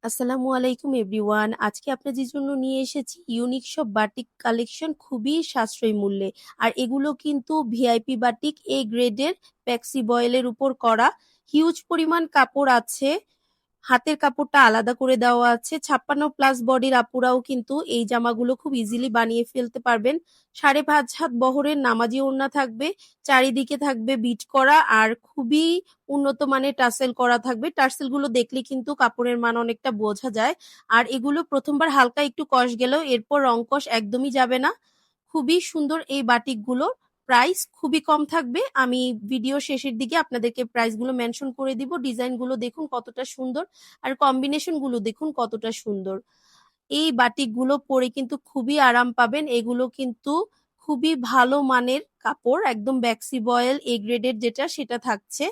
আসসালামু আলাইকুম এভরিওয়ান। আজকে আপনাদের জন্য নিয়ে এসেছি ইউনিক সব বাটিক কালেকশন খুবই সাশ্রয়ী মূল্যে। আর এগুলো কিন্তু ভিআইপি বাটিক এ গ্রেডের প্যাক্সি বয়েলের উপর করা। হিউজ পরিমাণ কাপড় আছে, হাতের কাপড়টা আলাদা করে দেওয়া আছে। 56+ বডির আপুরাও কিন্তু এই জামাগুলো খুব ইজিলি বানিয়ে ফেলতে পারবেন। 5.5 হাত বহরের নামাজি ওড়না থাকবে, চারিদিকে থাকবে বিট করা আর খুবই উন্নত মানের টার্সেল করা থাকবে। টার্সেলগুলো দেখলে কিন্তু কাপড়ের মান অনেকটা বোঝা যায়। আর এগুলো প্রথমবার হালকা একটু কষ গেলেও এরপর রং কষ একদমই যাবে না। খুবই সুন্দর এই বাটিকগুলো, প্রাইস খুবই কম থাকবে। আমি ভিডিও শেষের দিকে আপনাদেরকে প্রাইসগুলো মেনশন করে দিব। ডিজাইনগুলো দেখুন কতটা সুন্দর আর কম্বিনেশনগুলো দেখুন কতটা সুন্দর। এই বাটিকগুলো পরে কিন্তু খুবই আরাম পাবেন। এগুলো কিন্তু খুবই ভালো মানের কাপড়, একদম ব্যাক্সি বয়েল এ গ্রেডের যেটা সেটা থাকছে।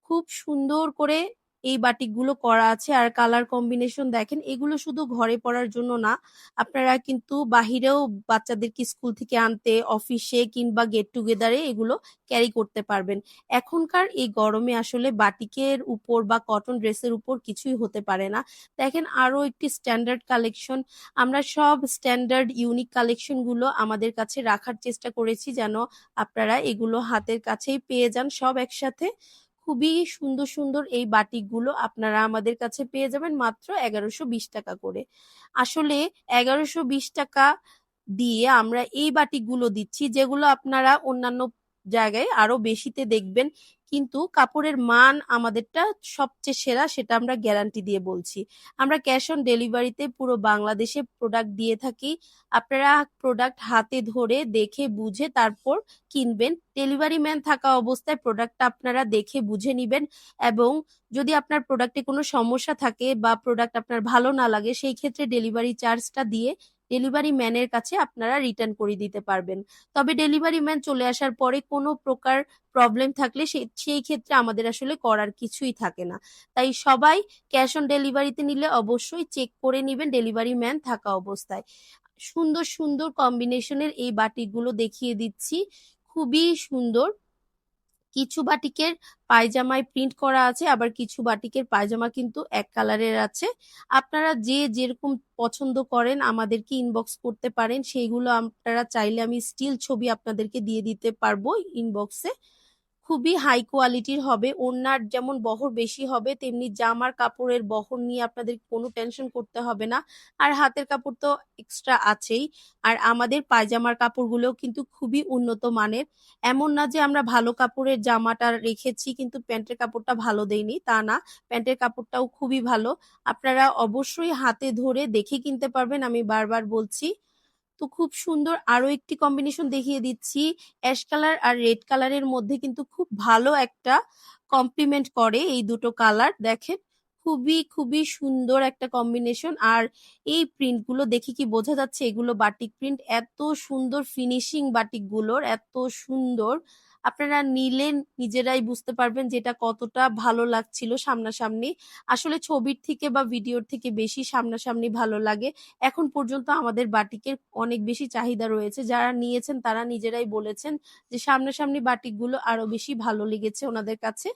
খুব সুন্দর করে এই বাটিকগুলো করা আছে আর কালার কম্বিনেশন দেখেন। এগুলো শুধু ঘরে পরার জন্য না, আপনারা কিন্তু বাহিরেও বাচ্চাদেরকে স্কুল থেকে আনতে, অফিসে কিংবা গেট টুগেদারে এগুলো ক্যারি করতে পারবেন। এখনকার এই গরমে আসলে বাটিকের উপর বা কটন ড্রেসের উপর কিছুই হতে পারে না। দেখেন আরো একটি স্ট্যান্ডার্ড কালেকশন। আমরা সব স্ট্যান্ডার্ড ইউনিক কালেকশনগুলো আমাদের কাছে রাখার চেষ্টা করেছি যেন আপনারা এগুলো হাতের কাছেই পেয়ে যান সব একসাথে। খুবই সুন্দর সুন্দর এই বাটিকগুলো আপনারা আমাদের কাছে পেয়ে যাবেন মাত্র 1120 টাকা করে। আসলে 1120 টাকা দিয়ে আমরা এই বাটিকগুলো দিচ্ছি যেগুলো আপনারা অন্যান্য জায়গায় আরো বেশিতে দেখবেন, কিন্তু কাপড়ের মান আমাদেরটা সবচেয়ে সেরা, সেটা আমরা গ্যারান্টি দিয়ে বলছি। আমরা ক্যাশ অন ডেলিভারিতে পুরো বাংলাদেশে প্রোডাক্ট দিয়ে থাকি। আপনারা প্রোডাক্ট হাতে ধরে দেখে বুঝে তারপর কিনবেন। ডেলিভারি ম্যান থাকা অবস্থায় প্রোডাক্টটা আপনারা দেখে বুঝে নিবেন এবং যদি আপনার প্রোডাক্টে কোনো সমস্যা থাকে বা প্রোডাক্ট আপনার ভালো না লাগে সেই ক্ষেত্রে ডেলিভারি চার্জটা দিয়ে ডেলিভারি ম্যানের কাছে আপনারা রিটার্ন করে দিতে পারবেন। তবে ডেলিভারি ম্যান চলে আসার পরে কোনো প্রকার প্রবলেম থাকলে সেই ক্ষেত্রে আমাদের আসলে করার কিছুই থাকে না। তাই সবাই ক্যাশ অন ডেলিভারিতে নিলে অবশ্যই চেক করে নিবেন ডেলিভারি ম্যান থাকা অবস্থায়। সুন্দর সুন্দর কম্বিনেশনের এই বাটিকগুলো দেখিয়ে দিচ্ছি, খুবই সুন্দর। কিছু বাটিকের পায়জামায় প্রিন্ট করা আছে, আবার কিছু বাটিকের পায়জামা কিন্তু এক কালারের আছে। আপনারা যে যেরকম পছন্দ করেন আমাদেরকে ইনবক্স করতে পারেন, সেইগুলো আপনারা চাইলে আমি স্টিল ছবি আপনাদেরকে দিয়ে দিতে পারবো ইনবক্সে। খুবই হাই কোয়ালিটির হবে, ওড়নার যেমন বহর বেশি হবে তেমনি জামার কাপড়ের বহর নিয়ে আপনাদের কোনো টেনশন করতে হবে না। আর হাতের কাপড় তো এক্সট্রা আছেই। আর আমাদের পায়জামার কাপড়গুলোও কিন্তু খুবই উন্নত মানের। এমন না যে আমরা ভালো কাপড়ের জামাটা রেখেছি কিন্তু প্যান্টের কাপড়টা ভালো দেইনি, তা না। প্যান্টের কাপড়টাও খুবই ভালো। আপনারা অবশ্যই হাতে ধরে দেখে কিনতে পারবেন, আমি বারবার বলছি। তো খুব সুন্দর আরো একটি কম্বিনেশন দেখিয়ে দিচ্ছি। অ্যাশ কালার আর রেড কালারের মধ্যে কিন্তু খুব ভালো একটা কমপ্লিমেন্ট করে এই দুটো কালার। দেখেন খুবই খুবই সুন্দর একটা কম্বিনেশন। আর এই প্রিন্টগুলো দেখে কি বোঝা যাচ্ছে এগুলো বাটিক প্রিন্ট? এত সুন্দর ফিনিশিং বাটিকগুলোর, এত সুন্দর। আপনারা নিলে নিজেরাই বুঝতে পারবেন যেটা কতটা ভালো লাগছিল সামনাসামনি। আসলে ছবির থেকে বা ভিডিওর থেকে বেশি সামনাসামনি ভালো লাগে। এখন পর্যন্ত আমাদের বাটিকের অনেক বেশি চাহিদা রয়েছে। যারা নিয়েছেন তারা নিজেরাই বলেছেন যে সামনাসামনি বাটিকগুলো আরো বেশি ভালো লেগেছে ওনাদের কাছে।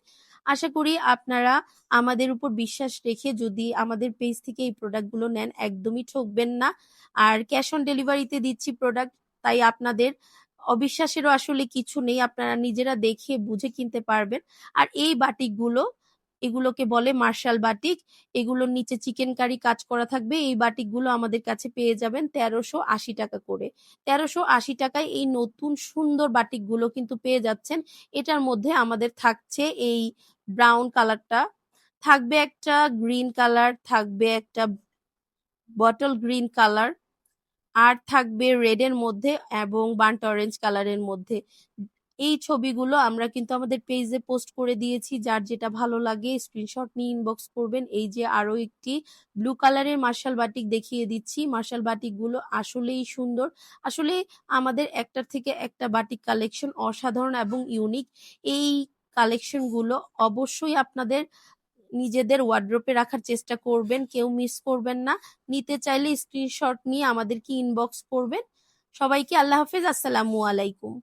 আশা করি আপনারা আমাদের উপর বিশ্বাস রেখে যদি আমাদের পেজ থেকে এই প্রোডাক্টগুলো নেন একদমই ঠকবেন না। আর ক্যাশ অন ডেলিভারিতে দিচ্ছি প্রোডাক্ট, তাই আপনাদের অবিশ্বাসেরও আসলে কিছু নেই। আপনারা নিজেরা দেখে বুঝে কিনতে পারবেন। আর এই বাটিকগুলো, এগুলোকে বলে মার্শাল বাটিক। এগুলোর নিচে চিকেন কারি কাজ করা থাকবে। এই বাটিকগুলো আমাদের কাছে পেয়ে যাবেন 1380 টাকা করে। 1380 টাকায় এই নতুন সুন্দর বাটিকগুলো কিন্তু পেয়ে যাচ্ছেন। এটার মধ্যে আমাদের থাকছে এই ব্রাউন কালারটা, থাকবে একটা গ্রিন কালার, থাকবে একটা বটল গ্রিন কালার, আর থাকবে রেড এর মধ্যে এবং বার্ন্ট অরেঞ্জ কালারের মধ্যে। এই ছবিগুলো আমরা কিন্তু আমাদের পেজে পোস্ট করে দিয়েছি। যার যেটা ভালো লাগে স্ক্রিনশট নিয়ে ইনবক্স করবেন। এই যে আরো একটি ব্লু কালারের মার্শাল বাটিক দেখিয়ে দিচ্ছি। মার্শাল বাটিকগুলো আসলেই সুন্দর। আসলে আমাদের একটার থেকে একটা বাটিক কালেকশন অসাধারণ এবং ইউনিক। এই কালেকশনগুলো অবশ্যই আপনাদের নিজেদের ওয়ার্ড্রোপে রাখার চেষ্টা করবেন, কেউ মিস করবেন না। নিতে চাইলে স্ক্রিনশট নিয়ে আমাদেরকে ইনবক্স করবেন। সবাইকে আল্লাহ হাফেজ, আসসালামু আলাইকুম।